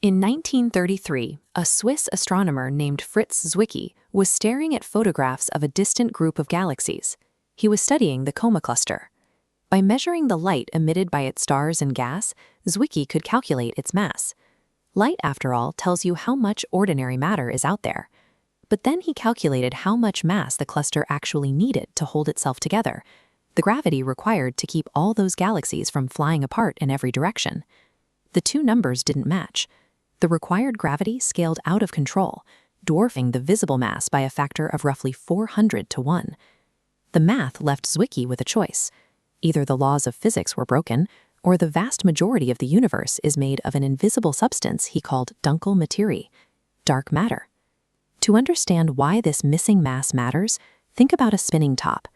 In 1933, a Swiss astronomer named Fritz Zwicky was staring at photographs of a distant group of galaxies. He was studying the Coma Cluster. By measuring the light emitted by its stars and gas, Zwicky could calculate its mass. Light, after all, tells you how much ordinary matter is out there. But then he calculated how much mass the cluster actually needed to hold itself together, the gravity required to keep all those galaxies from flying apart in every direction. The two numbers didn't match. The required gravity scaled out of control, dwarfing the visible mass by a factor of roughly 400 to 1. The math left Zwicky with a choice. Either the laws of physics were broken, or the vast majority of the universe is made of an invisible substance he called Dunkel Materie, dark matter. To understand why this missing mass matters, think about a spinning top.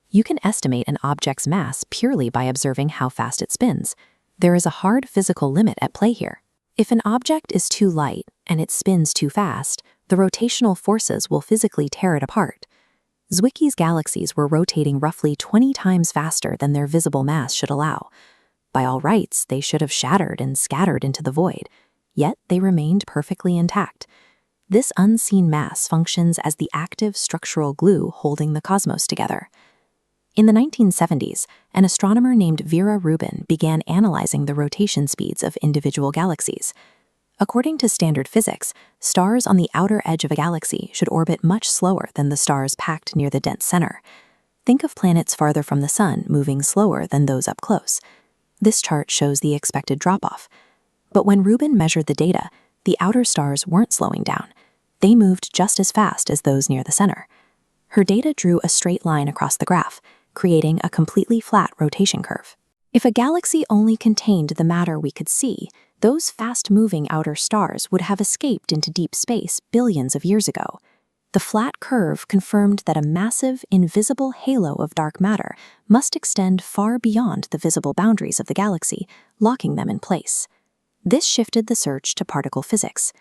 You can estimate an object's mass purely by observing how fast it spins. There is a hard physical limit at play here. If an object is too light and it spins too fast, the rotational forces will physically tear it apart. Zwicky's galaxies were rotating roughly 20 times faster than their visible mass should allow. By all rights, they should have shattered and scattered into the void, yet they remained perfectly intact. This unseen mass functions as the active structural glue holding the cosmos together. In the 1970s, an astronomer named Vera Rubin began analyzing the rotation speeds of individual galaxies. According to standard physics, stars on the outer edge of a galaxy should orbit much slower than the stars packed near the dense center. Think of planets farther from the sun moving slower than those up close. This chart shows the expected drop-off. But when Rubin measured the data, the outer stars weren't slowing down. They moved just as fast as those near the center. Her data drew a straight line across the graph, creating a completely flat rotation curve. If a galaxy only contained the matter we could see, those fast-moving outer stars would have escaped into deep space billions of years ago. The flat curve confirmed that a massive, invisible halo of dark matter must extend far beyond the visible boundaries of the galaxy, locking them in place. This shifted the search to particle physics.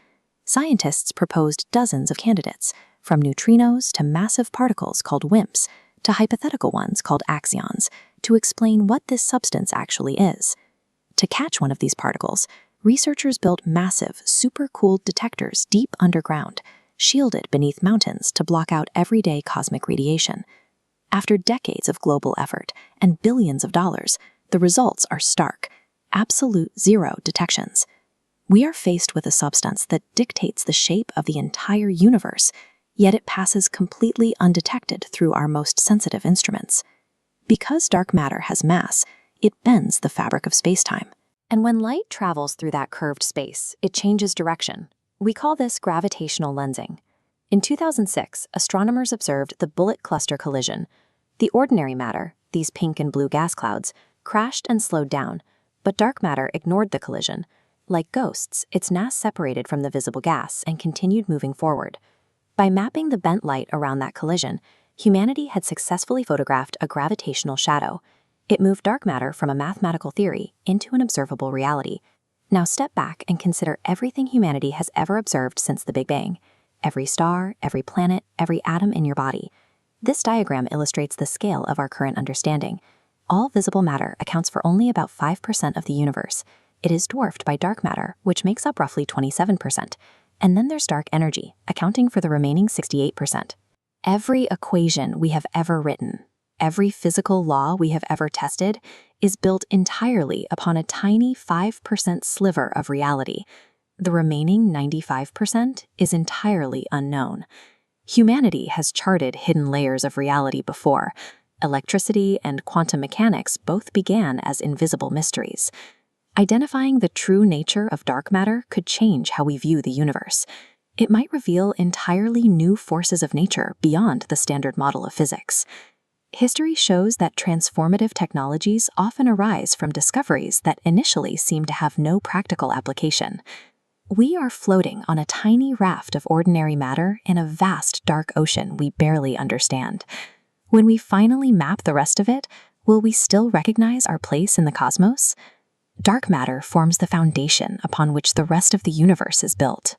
Scientists proposed dozens of candidates, from neutrinos to massive particles called WIMPs, to hypothetical ones called axions, to explain what this substance actually is. To catch one of these particles, researchers built massive, super-cooled detectors deep underground, shielded beneath mountains to block out everyday cosmic radiation. After decades of global effort and billions of dollars, the results are stark: absolute zero detections. We are faced with a substance that dictates the shape of the entire universe, yet it passes completely undetected through our most sensitive instruments. Because dark matter has mass, it bends the fabric of spacetime. And when light travels through that curved space, it changes direction. We call this gravitational lensing. In 2006, astronomers observed the Bullet Cluster collision. The ordinary matter, these pink and blue gas clouds, crashed and slowed down, but dark matter ignored the collision. Like ghosts, its mass separated from the visible gas and continued moving forward. By mapping the bent light around that collision, humanity had successfully photographed a gravitational shadow. It moved dark matter from a mathematical theory into an observable reality. Now step back and consider everything humanity has ever observed since the Big Bang. Every star, every planet, every atom in your body. This diagram illustrates the scale of our current understanding. All visible matter accounts for only about 5% of the universe. It is dwarfed by dark matter, which makes up roughly 27%. And then there's dark energy, accounting for the remaining 68%. Every equation we have ever written, every physical law we have ever tested, is built entirely upon a tiny 5% sliver of reality. The remaining 95% is entirely unknown. Humanity has charted hidden layers of reality before. Electricity and quantum mechanics both began as invisible mysteries. Identifying the true nature of dark matter could change how we view the universe. It might reveal entirely new forces of nature beyond the standard model of physics. History shows that transformative technologies often arise from discoveries that initially seem to have no practical application. We are floating on a tiny raft of ordinary matter in a vast dark ocean we barely understand. When we finally map the rest of it, will we still recognize our place in the cosmos? Dark matter forms the foundation upon which the rest of the universe is built.